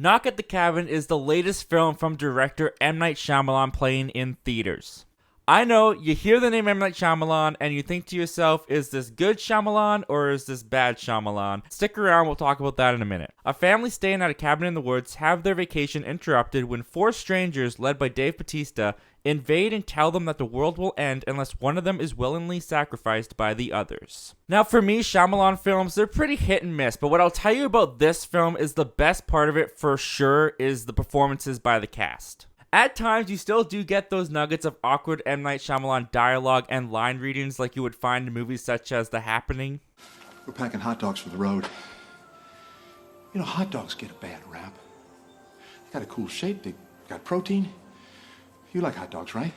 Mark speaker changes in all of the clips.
Speaker 1: Knock at the Cabin is the latest film from director M. Night Shyamalan playing in theaters. I know, you hear the name M. Night Shyamalan and you think to yourself, is this good Shyamalan or is this bad Shyamalan? Stick around, we'll talk about that in a minute. A family staying at a cabin in the woods have their vacation interrupted when four strangers, led by Bautista, invade and tell them that the world will end unless one of them is willingly sacrificed by the others. Now for me, Shyamalan films, they're pretty hit and miss, but what I'll tell you about this film is the best part of it for sure is the performances by the cast. At times, you still do get those nuggets of awkward M. Night Shyamalan dialogue and line readings like you would find in movies such as The Happening.
Speaker 2: We're packing hot dogs for the road. You know, hot dogs get a bad rap. They got a cool shape, they got protein. You like hot dogs, right?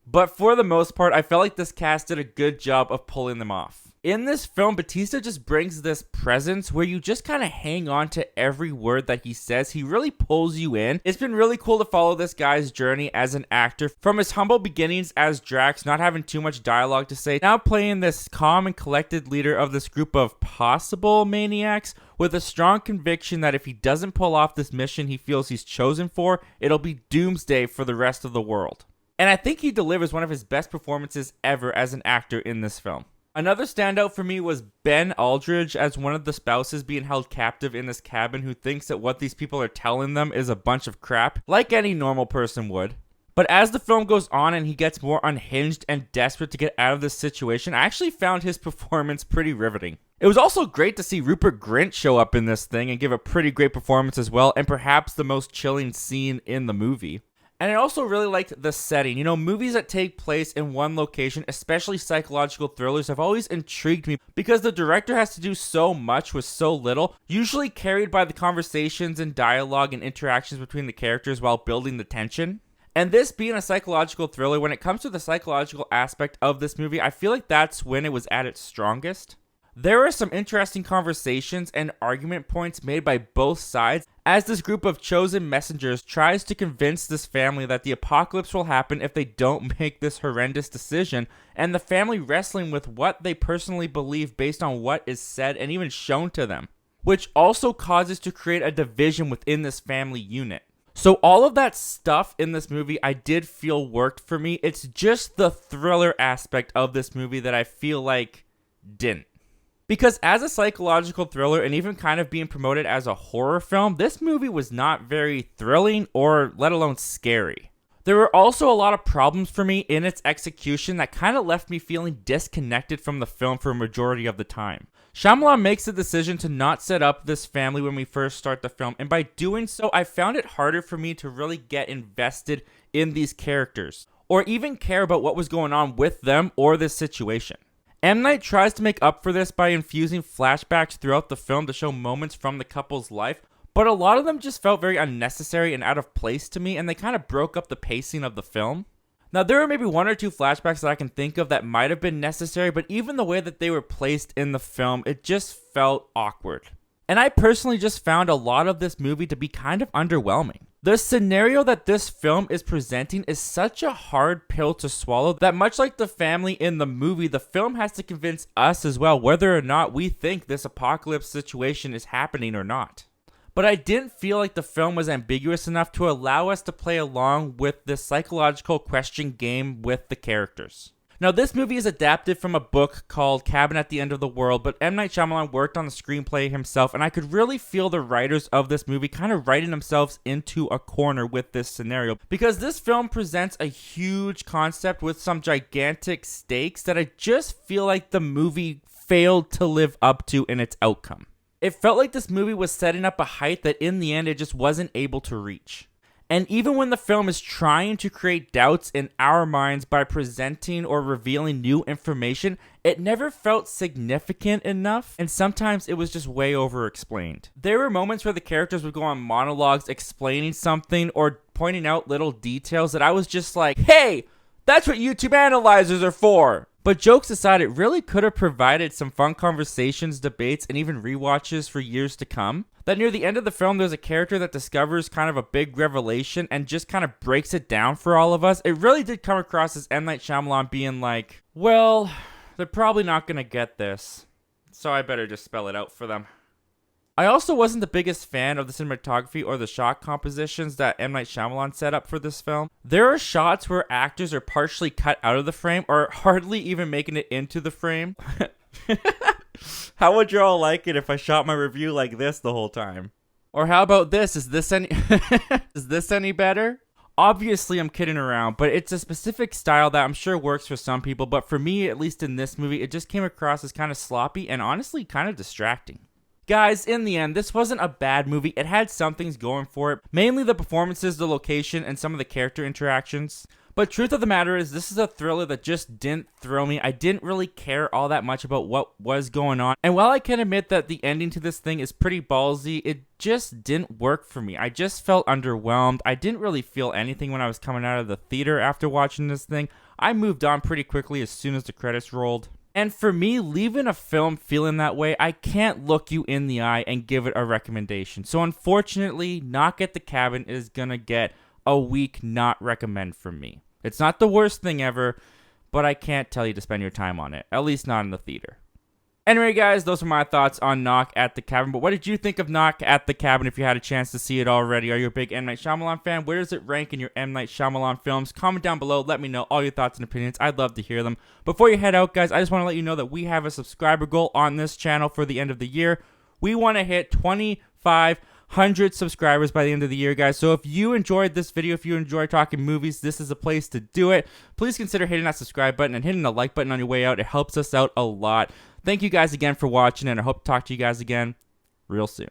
Speaker 1: But for the most part, I felt like this cast did a good job of pulling them off. In this film, Bautista just brings this presence where you just kind of hang on to every word that he says. He really pulls you in. It's been really cool to follow this guy's journey as an actor. From his humble beginnings as Drax, not having too much dialogue to say, now playing this calm and collected leader of this group of possible maniacs with a strong conviction that if he doesn't pull off this mission he feels he's chosen for, it'll be doomsday for the rest of the world. And I think he delivers one of his best performances ever as an actor in this film. Another standout for me was Ben Aldridge as one of the spouses being held captive in this cabin who thinks that what these people are telling them is a bunch of crap, like any normal person would. But as the film goes on and he gets more unhinged and desperate to get out of this situation, I actually found his performance pretty riveting. It was also great to see Rupert Grint show up in this thing and give a pretty great performance as well, and perhaps the most chilling scene in the movie. And I also really liked the setting. You know, movies that take place in one location, especially psychological thrillers, have always intrigued me because the director has to do so much with so little, usually carried by the conversations and dialogue and interactions between the characters while building the tension. And this being a psychological thriller, when it comes to the psychological aspect of this movie, I feel like that's when it was at its strongest. There are some interesting conversations and argument points made by both sides as this group of chosen messengers tries to convince this family that the apocalypse will happen if they don't make this horrendous decision, and the family wrestling with what they personally believe based on what is said and even shown to them, which also causes to create a division within this family unit. So all of that stuff in this movie I did feel worked for me. It's just the thriller aspect of this movie that I feel like didn't. Because as a psychological thriller and even kind of being promoted as a horror film, this movie was not very thrilling or let alone scary. There were also a lot of problems for me in its execution that kind of left me feeling disconnected from the film for a majority of the time. Shyamalan makes the decision to not set up this family when we first start the film, and by doing so, I found it harder for me to really get invested in these characters, or even care about what was going on with them or this situation. M. Night tries to make up for this by infusing flashbacks throughout the film to show moments from the couple's life, but a lot of them just felt very unnecessary and out of place to me, and they kind of broke up the pacing of the film. Now, there are maybe one or two flashbacks that I can think of that might have been necessary, but even the way that they were placed in the film, it just felt awkward. And I personally just found a lot of this movie to be kind of underwhelming. The scenario that this film is presenting is such a hard pill to swallow that much like the family in the movie, the film has to convince us as well whether or not we think this apocalypse situation is happening or not. But I didn't feel like the film was ambiguous enough to allow us to play along with this psychological question game with the characters. Now, this movie is adapted from a book called Cabin at the End of the World, but M. Night Shyamalan worked on the screenplay himself, and I could really feel the writers of this movie kind of writing themselves into a corner with this scenario, because this film presents a huge concept with some gigantic stakes that I just feel like the movie failed to live up to in its outcome. It felt like this movie was setting up a height that in the end it just wasn't able to reach. And even when the film is trying to create doubts in our minds by presenting or revealing new information, it never felt significant enough, and sometimes it was just way over-explained. There were moments where the characters would go on monologues explaining something or pointing out little details that I was just like, hey, that's what YouTube analyzers are for! But jokes aside, it really could have provided some fun conversations, debates, and even rewatches for years to come. That near the end of the film, there's a character that discovers kind of a big revelation and just kind of breaks it down for all of us. It really did come across as M. Night Shyamalan being like, well, they're probably not going to get this, so I better just spell it out for them. I also wasn't the biggest fan of the cinematography or the shot compositions that M. Night Shyamalan set up for this film. There are shots where actors are partially cut out of the frame or hardly even making it into the frame. How would you all like it if I shot my review like this the whole time? Or how about this? Is this any is this any better? Obviously, I'm kidding around, but it's a specific style that I'm sure works for some people, but for me, at least in this movie, it just came across as kind of sloppy and honestly kind of distracting. Guys, in the end, this wasn't a bad movie. It had some things going for it, mainly the performances, the location, and some of the character interactions. But truth of the matter is, this is a thriller that just didn't thrill me. I didn't really care all that much about what was going on. And while I can admit that the ending to this thing is pretty ballsy, it just didn't work for me. I just felt underwhelmed. I didn't really feel anything when I was coming out of the theater after watching this thing. I moved on pretty quickly as soon as the credits rolled. And for me, leaving a film feeling that way, I can't look you in the eye and give it a recommendation. So unfortunately, Knock at the Cabin is gonna get a weak not recommend from me. It's not the worst thing ever, but I can't tell you to spend your time on it, at least not in the theater. Anyway, guys, those are my thoughts on Knock at the Cabin. But what did you think of Knock at the Cabin if you had a chance to see it already? Are you a big M. Night Shyamalan fan? Where does it rank in your M. Night Shyamalan films? Comment down below. Let me know all your thoughts and opinions. I'd love to hear them. Before you head out, guys, I just want to let you know that we have a subscriber goal on this channel for the end of the year. We want to hit 2,500 subscribers by the end of the year, guys. So if you enjoyed this video, if you enjoy talking movies, this is a place to do it. Please consider hitting that subscribe button and hitting the like button on your way out. It helps us out a lot. Thank you guys again for watching, and I hope to talk to you guys again real soon.